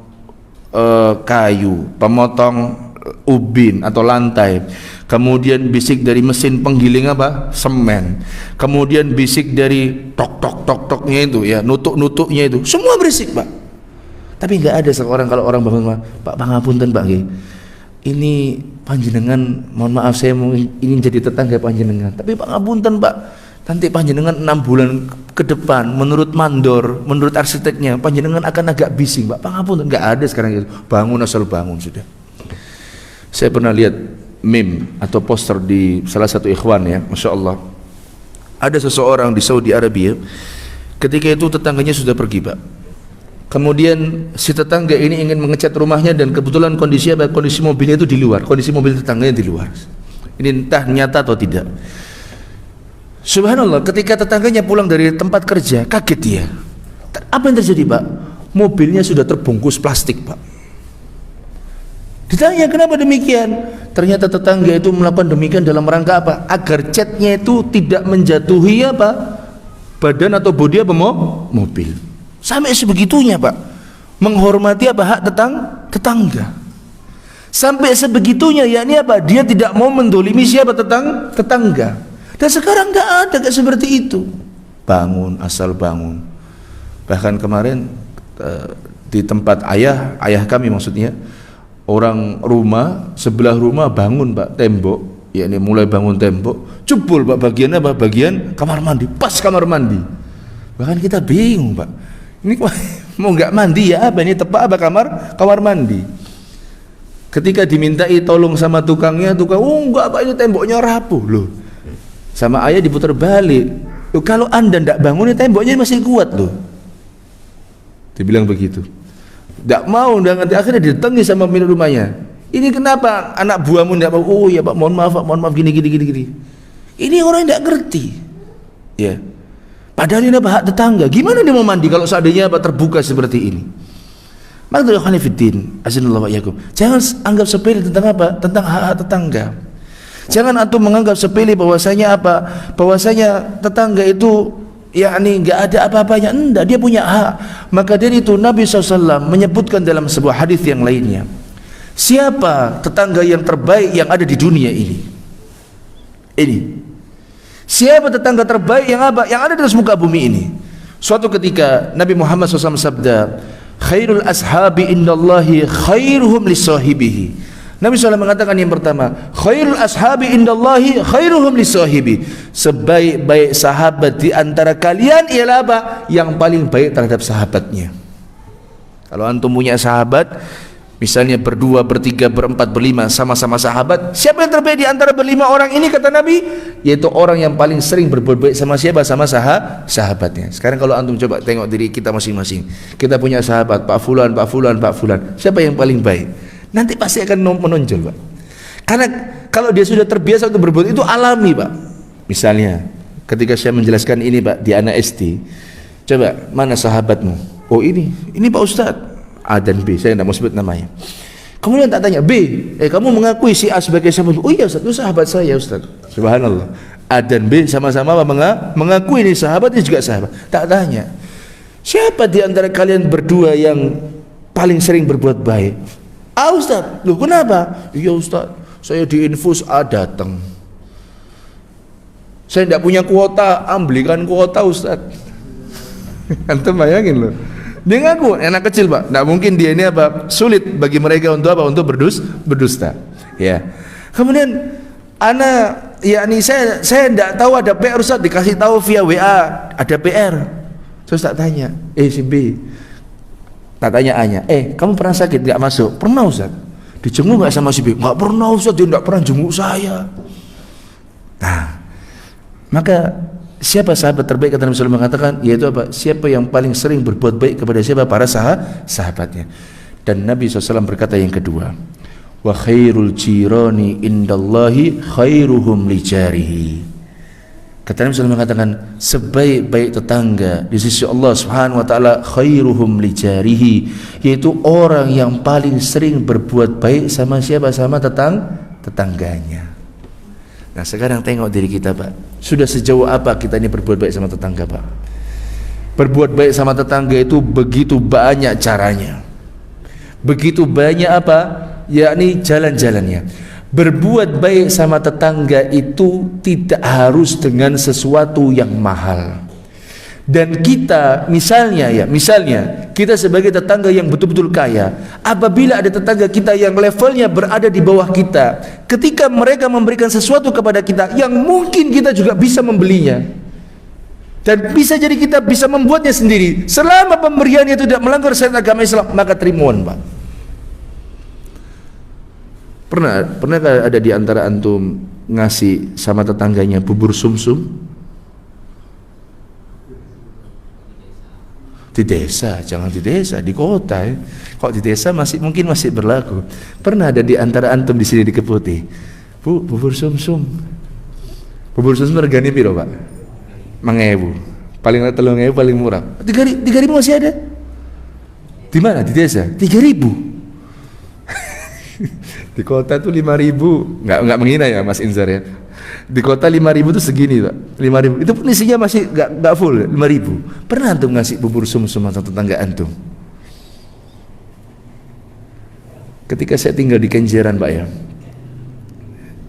kayu, pemotong ubin atau lantai, kemudian bisik dari mesin penggiling apa? Semen, kemudian bisik dari tok-tok-tok-toknya itu, ya, nutuk-nutuknya itu, semua berisik, Pak. Tapi nggak ada seorang kalau orang bangun, Pak, pangapunten, Pak, ini panjenengan, mohon maaf saya ingin jadi tetangga panjenengan, tapi pangapunten, Pak, nanti panjenengan 6 bulan ke depan menurut mandor, menurut arsiteknya panjenengan akan agak bising, Pak, pangapunten. Nggak ada sekarang itu, bangun asal bangun sudah. Saya pernah lihat meme atau poster di salah satu ikhwan, ya, Masya Allah, ada seseorang di Saudi Arabia, ketika itu tetangganya sudah pergi, Pak. Kemudian si tetangga ini ingin mengecat rumahnya dan kebetulan kondisi mobilnya itu di luar, kondisi mobil tetangganya di luar. Ini entah nyata atau tidak. Subhanallah, ketika tetangganya pulang dari tempat kerja, kaget dia. Apa yang terjadi, Pak? Mobilnya sudah terbungkus plastik, Pak. Ditanya kenapa demikian? Ternyata tetangga itu melakukan demikian dalam rangka apa? Agar catnya itu tidak menjatuhi apa? Badan atau bodi apa mobil. Sampai sebegitunya, Pak, menghormati apa? Hak tetangga. Sampai sebegitunya, yakni apa? Dia tidak mau mendolimi siapa? Tetangga. Dan sekarang nggak ada kayak seperti itu. Bangun asal bangun. Bahkan kemarin di tempat ayah kami maksudnya, orang rumah sebelah rumah bangun, Pak, tembok, yakni mulai bangun tembok, jebol, Pak, bagian apa? Bagian kamar mandi, pas kamar mandi. Bahkan kita bingung, Pak. Ini mau nggak mandi ya? Apa ini tepat apa kamar mandi? Ketika dimintai tolong sama tukangnya, oh enggak, Pak, ini temboknya rapuh loh. Sama ayah diputar balik. Loh, kalau Anda tidak bangun, ini temboknya masih kuat loh. Dibilang begitu. Tidak mau, dan akhirnya didatangi sama pemilik rumahnya. Ini kenapa anak buahmu tidak mau? Oh ya, Pak, mohon maaf, Pak, mohon maaf, gini. Ini orang yang tidak ngerti. Ya. Padahal ini hak tetangga. Gimana dia mau mandi kalau seandainya terbuka seperti ini? Maka khonifuddin, azinallahu wa iyyakum. Jangan anggap sepele tentang apa? Tentang hak tetangga. Jangan antum menganggap sepele bahwasanya apa? Bahwasanya tetangga itu yakni enggak ada apa-apanya. Enggak, dia punya hak. Maka dari itu Nabi SAW menyebutkan dalam sebuah hadis yang lainnya, siapa tetangga yang terbaik yang ada di dunia ini? Siapa tetangga terbaik yang apa? Yang ada di atas muka bumi ini. Suatu ketika Nabi Muhammad SAW sabda, khairul ashabi indallahi khairuhum lisahibihi. Nabi SAW mengatakan yang pertama, khairul ashabi indallahi khairuhum lisahibi. Sebaik-baik sahabat di antara kalian ialah apa? Yang paling baik terhadap sahabatnya. Kalau antum punya sahabat, misalnya berdua, bertiga, berempat, berlima, sama-sama sahabat, siapa yang terbaik di antara berlima orang ini, kata Nabi? Yaitu orang yang paling sering berbuat baik sama siapa? Sama sahabatnya. Sekarang kalau antum coba tengok diri kita masing-masing. Kita punya sahabat, Pak Fulan. Siapa yang paling baik? Nanti pasti akan menonjol, Pak. Karena kalau dia sudah terbiasa untuk berbuat itu alami, Pak. Misalnya, ketika saya menjelaskan ini, Pak, di anak SD, coba, mana sahabatmu? Oh ini Pak Ustadz. A dan B, saya tidak mau sebut namanya. Kemudian tak tanya, B, kamu mengakui si A sebagai sahabat? Oh iya Ustaz, itu sahabat saya Ustaz. Subhanallah. A dan B sama-sama mengakui ini sahabat, ini juga sahabat. Tak tanya, siapa di antara kalian berdua yang paling sering berbuat baik? A Ustaz. Loh kenapa? Iya Ustaz, saya diinfus A datang. Saya tidak punya kuota, belikan kuota Ustaz. Antum bayangin loh. Dia ngaku anak kecil, Pak. Tidak mungkin dia ini apa? Sulit bagi mereka untuk apa? Untuk berdusta. Ya. Kemudian anak, yakni saya tidak tahu ada PR Ustaz, dikasih tahu via WA ada PR. Terus tak tanya, si B. Tak tanya A-nya, kamu pernah sakit? Tidak masuk. Pernah Ustaz. Dijenguk nggak sama si B? Nggak pernah Ustaz, dia tidak pernah jenguk saya. Nah, maka siapa sahabat terbaik, kata Nabi SAW mengatakan, yaitu apa? Siapa yang paling sering berbuat baik kepada siapa? Para sahabatnya. Dan Nabi SAW berkata yang kedua, wa khairul jirani indallahi khairuhum li jarihi. Kata Nabi SAW mengatakan, sebaik-baik tetangga di sisi Allah Subhanahu wa taala khairuhum li jarihi, yaitu orang yang paling sering berbuat baik sama siapa? Sama tetangganya. Nah, sekarang tengok diri kita, Pak. Sudah sejauh apa kita ini berbuat baik sama tetangga, Pak? Berbuat baik sama tetangga itu begitu banyak caranya. Begitu banyak apa? Yakni jalan-jalannya. Berbuat baik sama tetangga itu tidak harus dengan sesuatu yang mahal. Dan kita misalnya kita sebagai tetangga yang betul-betul kaya, apabila ada tetangga kita yang levelnya berada di bawah kita, ketika mereka memberikan sesuatu kepada kita yang mungkin kita juga bisa membelinya, dan bisa jadi kita bisa membuatnya sendiri, selama pemberiannya itu tidak melanggar syariat agama Islam, maka terimuan, Pak. Pernah ada di antara antum ngasih sama tetangganya bubur sumsum? Di desa, jangan di desa, di kota ya. Kok di desa mungkin masih berlaku. Pernah ada di antara antum di sini di Keputih, Bu, bubur sumsum. Bubur sumsum regane piro, Pak? 1000. Paling 3.000 paling murah. 3.000 masih ada? Di mana? Di desa? 3.000. Di kota tuh 5.000, nggak menghina ya Mas Inzar ya. Di kota 5.000 tuh segini, Pak. 5.000 itu pun isinya masih nggak full 5.000. Pernah antum ngasih bubur sumsum atau tetangga antum? Ketika saya tinggal di Kenjeran, Pak ya,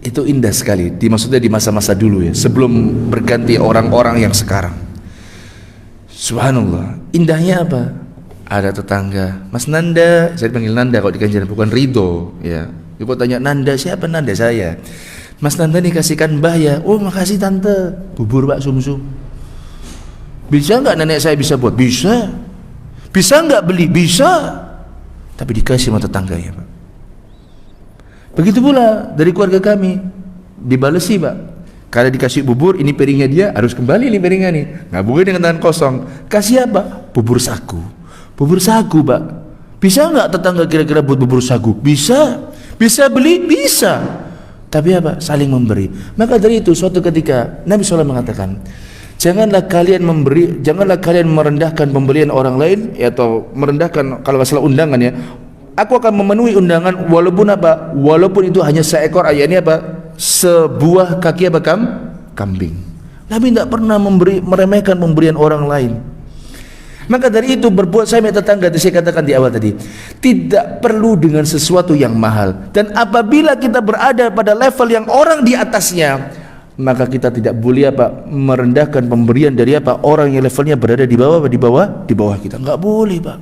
itu indah sekali. Maksudnya di masa-masa dulu ya, sebelum berganti orang-orang yang sekarang. Subhanallah, indahnya apa? Ada tetangga, Mas Nanda, saya panggil Nanda kalau di Kenjeran, bukan Ridho ya. Ibu tanya, Nanda siapa? Nanda saya. Mas Nanda nih kasihkan Mbah ya. Oh makasih Tante, bubur Pak sumsum. Bisa nggak nenek saya bisa buat? Bisa. Bisa nggak beli? Bisa. Tapi dikasih sama tetangganya, Pak. Begitu pula dari keluarga kami, dibalesi, Pak. Kalau dikasih bubur, ini piringnya dia harus kembali ini piringnya nih. Nggak boleh dengan tangan kosong. Kasih apa? Bubur sagu. Bubur sagu, Pak. Bisa nggak tetangga kira-kira buat bubur sagu? Bisa. Bisa beli? Bisa. Tapi apa? Saling memberi. Maka dari itu suatu ketika Nabi SAW mengatakan, janganlah kalian merendahkan pemberian orang lain ya, atau merendahkan kalau masalah undangan ya. Aku akan memenuhi undangan walaupun apa? Walaupun itu hanya seekor ayam, ini apa? Sebuah kaki apa? Kambing. Nabi tidak pernah meremehkan pemberian orang lain. Maka dari itu berbuat saya tetangga, saya katakan di awal tadi, tidak perlu dengan sesuatu yang mahal. Dan apabila kita berada pada level yang orang di atasnya, maka kita tidak boleh apa? Merendahkan pemberian dari apa? Orang yang levelnya berada di bawah kita. Enggak boleh, Pak.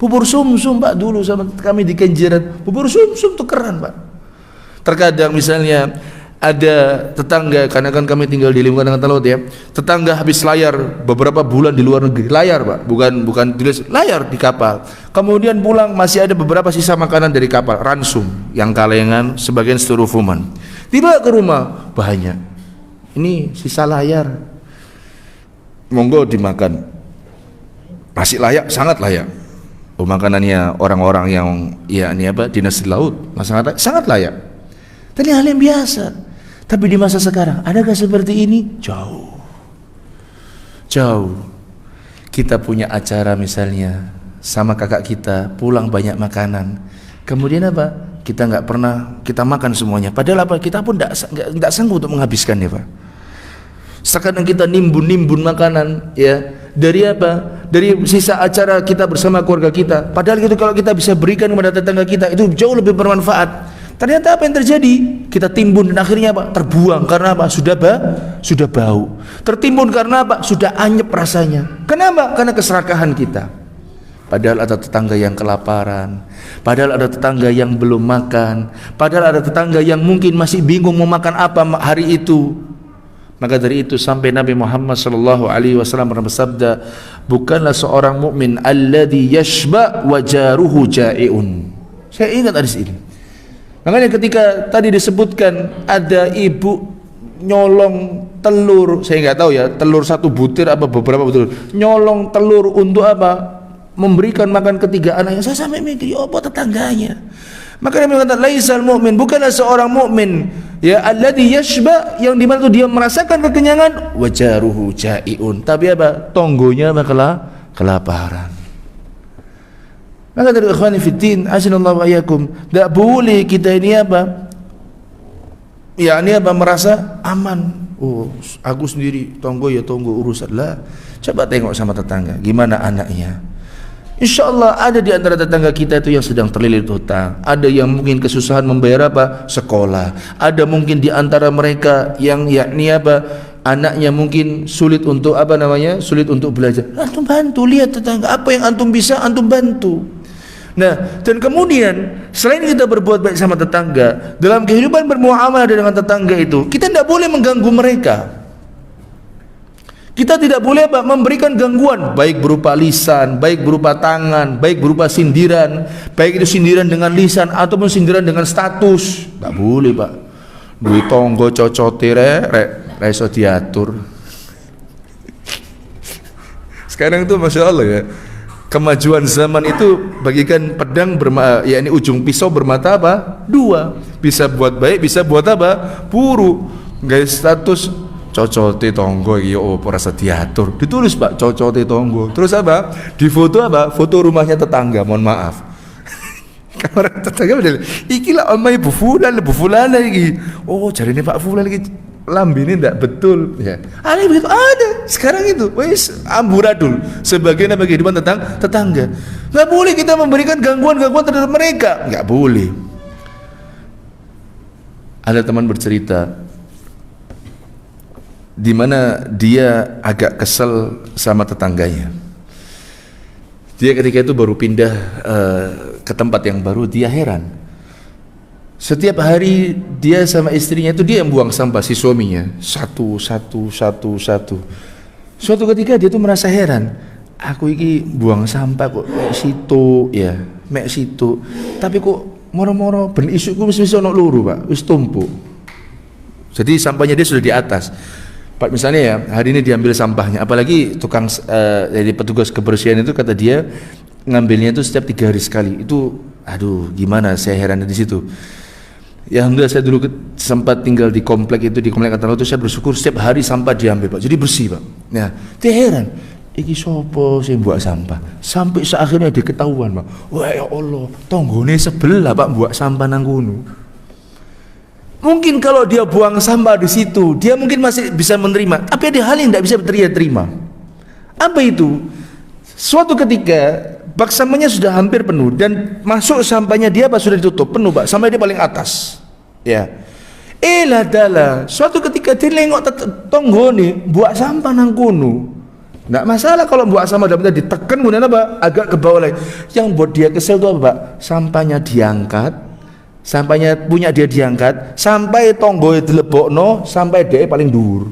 Bubur sumsum, Pak, dulu sama kami di Kenjeran, bubur sumsum tuh keren, Pak. Terkadang misalnya ada tetangga, karena kan kami tinggal di lingkungan angkatan laut ya, tetangga habis layar beberapa bulan di luar negeri, layar, Pak, bukan layar di kapal, kemudian pulang masih ada beberapa sisa makanan dari kapal, ransum yang kalengan, sebagian styrofoam, tiba ke rumah banyak, ini sisa layar, monggo dimakan, masih layak, sangat layak. Oh, makanannya orang-orang yang ya ini apa, dinas di laut, sangat layak. Tadi hal yang biasa. Tapi di masa sekarang, adakah seperti ini? Jauh. Kita punya acara misalnya sama kakak kita, pulang banyak makanan. Kemudian apa? Kita nggak pernah kita makan semuanya. Padahal apa? Kita pun nggak sanggup untuk menghabiskannya, Pak. Sekarang kita nimbun makanan, ya. Dari apa? Dari sisa acara kita bersama keluarga kita. Padahal itu kalau kita bisa berikan kepada tetangga kita, itu jauh lebih bermanfaat. Ternyata apa yang terjadi? Kita timbun dan akhirnya apa? Terbuang karena apa? Sudah bau. Tertimbun karena apa? Sudah anyep rasanya. Kenapa? Karena keserakahan kita. Padahal ada tetangga yang kelaparan, padahal ada tetangga yang belum makan, padahal ada tetangga yang mungkin masih bingung mau makan apa hari itu. Maka dari itu sampai Nabi Muhammad SAW pernah bersabda, bukanlah seorang mukmin alladzi yashba wa jaruhu ja'iun. Saya ingat hadis ini. Makanya ketika tadi disebutkan ada ibu nyolong telur, saya nggak tahu ya, telur satu butir apa beberapa butir, nyolong telur untuk apa? Memberikan makan ketiga anaknya. Saya sampai mikir, ya apa tetangganya? Maka Nabi mengatakan laisal mu'min, bukanlah seorang mukmin ya alladzi yashba, yang di mana dia merasakan kekenyangan, wajaruhu jaiun, tapi apa? Tonggonya bakal kelaparan. Maka dari ikhwani fiddin, asyallahu ayyakum, tidak boleh kita ini apa? Ya ini apa? Merasa aman. Oh, aku sendiri tonggo ya tonggo urusan lah. Coba tengok sama tetangga, gimana anaknya. InsyaAllah ada di antara tetangga kita itu yang sedang terlilit hutang, ada yang mungkin kesusahan membayar apa? Sekolah, ada mungkin di antara mereka yang yakni apa? Anaknya mungkin sulit untuk apa namanya? Sulit untuk belajar. Antum bantu, lihat tetangga apa yang antum bisa, antum bantu. Nah, dan kemudian selain kita berbuat baik sama tetangga, dalam kehidupan bermuamalah dengan tetangga itu, kita tidak boleh mengganggu mereka. Kita tidak boleh memberikan gangguan, baik berupa lisan, baik berupa tangan, baik berupa sindiran, baik itu sindiran dengan lisan ataupun sindiran dengan status. Tak boleh, Pak. Duit tonggo cocote rek iso diatur. Sekarang itu Masya Allah ya, kemajuan zaman itu bagikan pedang yakni ujung pisau bermata apa? Dua. Bisa buat baik, bisa buat apa? Buruk. Guys, status cocote tonggo iki ora diatur. Ditulis Pak, cocote tonggo. Terus apa? Di foto apa? Foto rumahnya tetangga, mohon maaf. Kamar tetangga model iki lah omahe Bu Fulan iki. Oh, jarine Pak Fulan iki lambene ndak betul ya. Ada begitu, ada. Sekarang itu wis amburadul sebagian apa kehidupan tetangga. Enggak boleh kita memberikan gangguan-gangguan terhadap mereka, enggak boleh. Ada teman bercerita di mana dia agak kesel sama tetangganya. Dia ketika itu baru pindah ke tempat yang baru, dia heran. Setiap hari dia sama istrinya itu dia yang buang sampah, si suaminya satu. Suatu ketika dia tuh merasa heran, aku iki buang sampah kok mek situ, tapi kok moro-moro ben isuku wis ono loro Pak, wis tumpuk. Jadi sampahnya dia sudah di atas. Pak, misalnya ya hari ini diambil sampahnya, apalagi tukang jadi petugas kebersihan itu kata dia ngambilnya itu setiap 3 hari sekali. Itu aduh gimana, saya heran di situ. Ya alhamdulillah saya dulu sempat tinggal di komplek itu, di komplek Katalau itu saya bersyukur setiap hari sampah diambil Pak, jadi bersih Pak. Nah dia heran, iki sopo sing buat sampah, sampai seakhirnya diketahuan Pak. Wah ya Allah, tonggone sebelah Pak buat sampah nang kono. Mungkin kalau dia buang sampah di situ, dia mungkin masih bisa menerima, tapi ada hal yang tidak bisa terima. Apa itu? Suatu ketika bak sampahnya sudah hampir penuh dan masuk sampahnya dia sudah ditutup penuh Pak, sampai dia paling atas. Ya. Ladala, suatu ketika dia nengok tonggone buat sampah nang kono. Enggak masalah kalau buat sampah dapat ditekan kemudian apa? Agak ke bawah lagi. Yang buat dia kesel itu apa Pak? Sampahnya diangkat. Sampainya punya dia diangkat sampai tonggo dilebokno sampai dia paling dhuwur.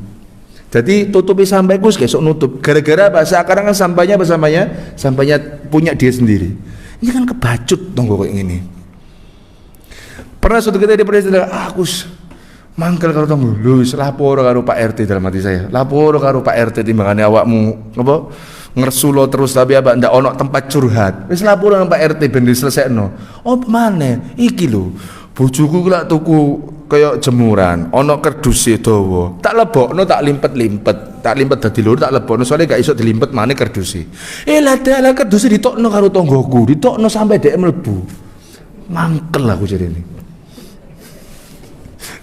Jadi tutupi sampaiku besok nutup. Gara-gara apa? Sekarang kan sampahnya punya dia sendiri. Ini kan kebacut tonggo kayak gini. Pernah suatu ketika dia pernah aku mangkel karo tonggo. Lho wis lapor karo Pak RT dalam hati saya. Lapor karo Pak RT timbangane awakmu apa? Ngersulo terus tapi apa ndak ono tempat curhat. Wis laporan nang Pak RT ben diselesekno. Oh maneh iki lho. Bojoku lak tuku kaya jemuran, ono kerduse dawa. Tak lebokno tak limpet-limpet. Tak limpet dadi loro tak lebokno soalnya gak iso dilimpet maneh kerduse. Lah kerduse ditokno karo tonggoku, ditokno sampai dhek mlebu. Mangkel aku jarene.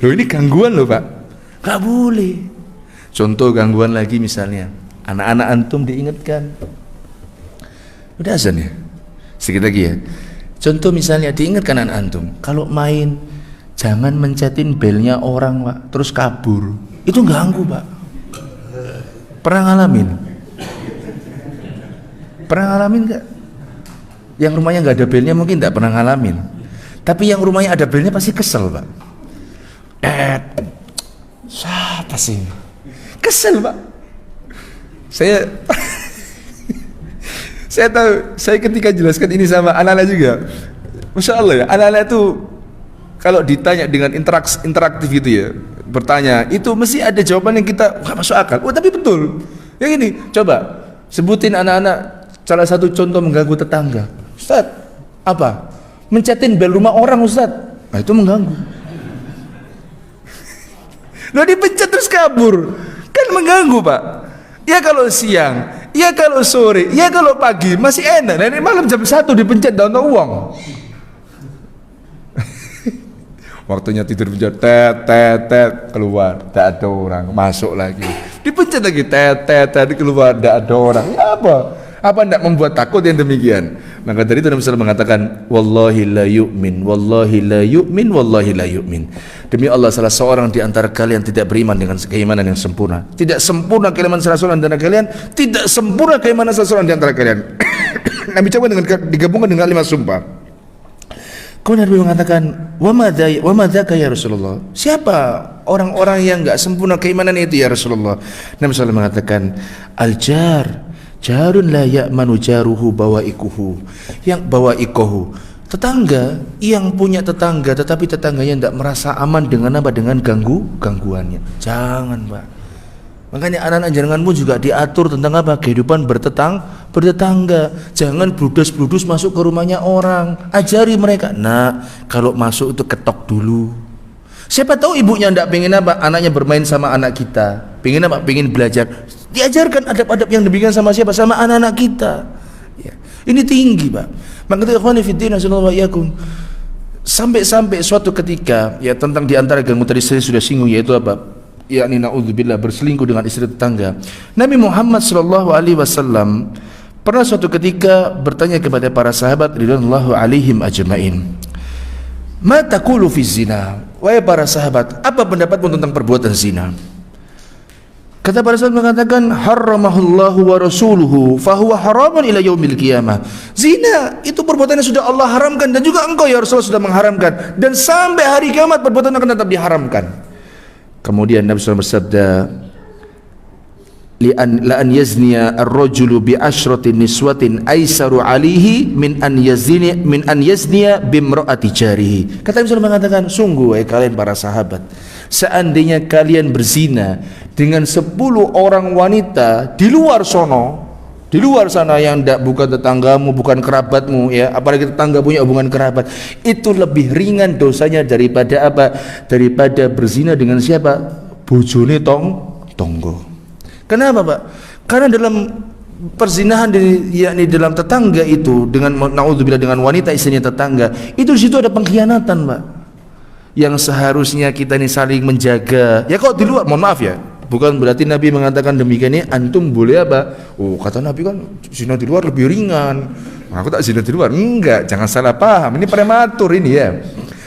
Loh ini gangguan loh Pak. Gak boleh. Contoh gangguan lagi misalnya anak-anak antum diingatkan. Udah azan ya? Sedikit lagi ya. Contoh misalnya diingatkan anak antum, kalau main jangan mencetin belnya orang Pak, terus kabur. Itu ganggu Pak. Pernah ngalamin? Pernah ngalamin gak? Yang rumahnya gak ada belnya mungkin gak pernah ngalamin. Tapi yang rumahnya ada belnya pasti kesel Pak. Siapa sih? Kesel Pak. Saya tahu, saya ketika jelaskan ini sama anak-anak juga, Masya Allah ya, anak-anak itu kalau ditanya dengan interaktif gitu ya, bertanya, itu mesti ada jawaban yang kita gak masuk akal. Oh tapi betul. Yang ini, coba sebutin anak-anak salah satu contoh mengganggu tetangga. Ustaz, apa? mencetin bel rumah orang Ustaz. Nah, itu mengganggu. Lo dipencet terus kabur, kan mengganggu Pak. Ya kalau siang, ya kalau sore, ya kalau pagi masih enak. Nah, ini malam jam 1 dipencet daun uang. Waktunya tidur pencet tet keluar, tak ada orang, masuk lagi. Dipencet lagi tet keluar, tak ada orang. Ya apa? Apa tidak membuat takut yang demikian? Maka dari itu Nabi SAW mengatakan, wallahi la yu'min, wallahi la yu'min, wallahi la yu'min. Demi Allah, salah seorang di antara kalian tidak beriman dengan keimanan yang sempurna. Tidak sempurna keimanan salah seorang di antara kalian, tidak sempurna keimanan salah seorang di antara kalian. Nabi coba dengan digabungkan dengan 5 sumpah. Kemudian Nabi mengatakan, wa madzaka ya Rasulullah? Siapa orang-orang yang enggak sempurna keimanan itu ya Rasulullah? Nabi SAW mengatakan, al-jar, jarun la ya'manu jaruhu bawaikuhu, yang bawaikuhu, tetangga yang punya tetangga tetapi tetangganya tidak merasa aman dengan apa? Dengan gangguannya. Jangan Pak. Makanya anak-anak janganmu juga diatur tentang apa? Kehidupan bertetangga. Jangan bludes-bludes masuk ke rumahnya orang. Ajari mereka. Nah, kalau masuk itu ketok dulu. Siapa tahu ibunya tidak pengen apa? Anaknya bermain sama anak kita. Pengen apa? Pengen belajar. Diajarkan adab-adab yang demikian sama siapa? Sama anak-anak kita. Ya. Ini tinggi Pak. Maka itu ikhwani fiddin sallallahu alaihi wasallam. Sampai suatu ketika ya, tentang diantara gangguan tadi saya sudah singgung, yaitu apa? Yakni naudzubillah, berselingkuh dengan istri tetangga. Nabi Muhammad sallallahu alaihi wasallam pernah suatu ketika bertanya kepada para sahabat radhiyallahu alaihim ajmain, "Ma taqulu fi zina?" Wahai para sahabat, apa pendapatmu tentang perbuatan zina? Kata para sahabat mengatakan, "Harramahullahu wa rasuluhu fahuwa haramun ila yaumil qiyamah." Zina itu perbuatan yang sudah Allah haramkan dan juga engkau ya Rasulullah sudah mengharamkan, dan sampai hari kiamat perbuatan akan tetap diharamkan. Kemudian Nabi SAW bersabda, la an yazniya ar-rajulu bi ashratin niswatin aisaru alihi min an yazniya bimra'ati jarihi. Kata Nabi SAW mengatakan, sungguh kalian para sahabat, seandainya kalian berzina dengan 10 orang wanita di luar sana yang bukan tetanggamu, bukan kerabatmu ya, apalagi tetangga punya hubungan kerabat, itu lebih ringan dosanya daripada apa? Daripada berzina dengan siapa? Bojone tonggo. Kenapa Pak? Karena dalam perzinahan yakni dalam tetangga itu, dengan naudzubillah dengan wanita istrinya tetangga, itu di situ ada pengkhianatan Pak. Yang seharusnya kita ini saling menjaga. Ya kok di luar, mohon maaf ya, bukan berarti Nabi mengatakan demikian ini antum boleh apa? Oh, kata Nabi kan zina di luar lebih ringan. Aku tak zina di luar. Enggak, jangan salah paham. Ini prematur ini ya.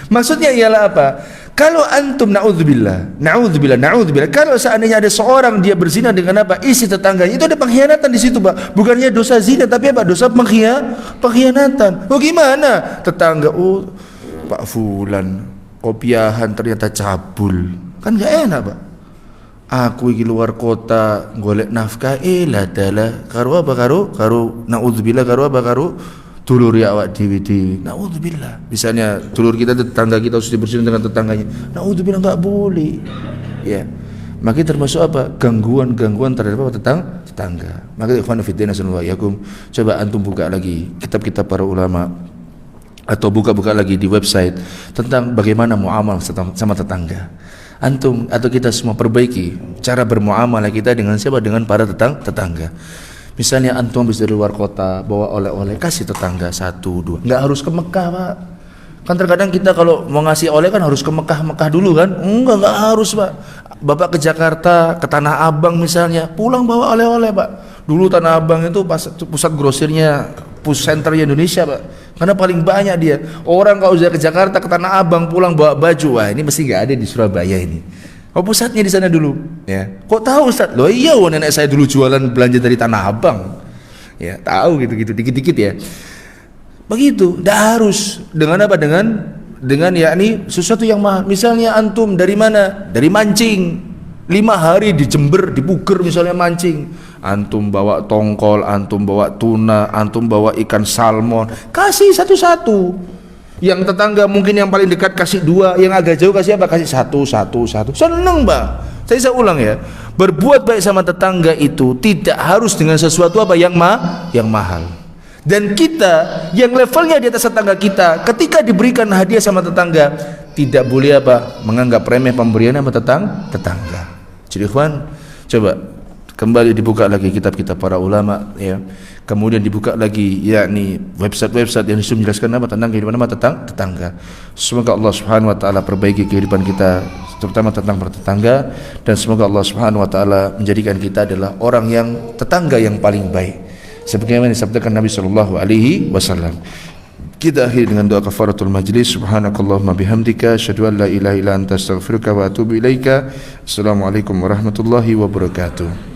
Maksudnya ialah apa? Kalau antum naudzubillah, kalau seandainya ada seorang dia berzina dengan apa? Istri tetangganya, itu ada pengkhianatan di situ, Pak. Bukannya dosa zina tapi apa? Dosa pengkhianatan. Oh gimana? Tetangga, oh Pak Fulan kopiahan ternyata cabul. Kan enggak enak, Pak. Aku iki luar kota golek nafkah ladala karo apa karo naudzubillah karo apa karo dulur ya awak dewi naudzubillah. Misalnya dulur kita tetangga kita sudah berzina dengan tetangganya, naudzubillah enggak boleh. Ya. Maka termasuk apa? Gangguan terhadap apa? Tetangga. Maka ikhwan fillah sallallahu alaihi wasallam, coba antum buka lagi kitab-kitab para ulama atau buka-buka lagi di website tentang bagaimana muamalah sama tetangga. Antum atau kita semua perbaiki cara bermuamalah kita dengan siapa? Dengan para tetangga. Misalnya antum habis dari luar kota bawa oleh-oleh, kasih tetangga 1, 2. Enggak harus ke Mekah, Pak. Kan terkadang kita kalau mau ngasih oleh kan harus ke Mekah dulu kan? Enggak harus, Pak. Bapak ke Jakarta, ke Tanah Abang misalnya, pulang bawa oleh-oleh, Pak. Dulu Tanah Abang itu pusat grosirnya, pusat center Indonesia, Pak. Karena paling banyak dia. Orang kalau sudah ke Jakarta, ke Tanah Abang, pulang bawa baju, wah ini mesti nggak ada di Surabaya ini. Oh pusatnya di sana dulu, ya. Kok tahu Ustaz? Loh iya, nenek saya dulu jualan belanja dari Tanah Abang. Ya tahu gitu, dikit-dikit ya. Begitu, tidak harus dengan apa? Dengan yakni sesuatu yang mahal. Misalnya antum dari mana? Dari mancing. 5 hari di Jember, di Puger misalnya mancing. Antum bawa tongkol, antum bawa tuna, antum bawa ikan salmon, kasih satu-satu. Yang tetangga mungkin yang paling dekat kasih 2, yang agak jauh kasih apa? Kasih 1. Seneng, Mbak. Saya ulang ya. Berbuat baik sama tetangga itu tidak harus dengan sesuatu apa yang mahal. Dan kita yang levelnya di atas tetangga kita, ketika diberikan hadiah sama tetangga, tidak boleh apa? Menganggap remeh pemberian sama tetangga. Jadi ikhwan, coba kembali dibuka lagi kitab-kitab para ulama ya. Kemudian dibuka lagi yakni website-website yang disuruh menjelaskan apa tentang kehidupan tetangga. Semoga Allah Subhanahu wa taala perbaiki kehidupan kita terutama tentang bertetangga, dan semoga Allah Subhanahu wa taala menjadikan kita adalah orang yang tetangga yang paling baik. Sebagaimana disabdakan Nabi sallallahu alaihi wasallam. Kita akhiri dengan doa kafaratul majlis. Subhanakallahumma bihamdika asyhadu an la ilaha illa anta astaghfiruka wa atubu ilaika. Assalamualaikum warahmatullahi wabarakatuh.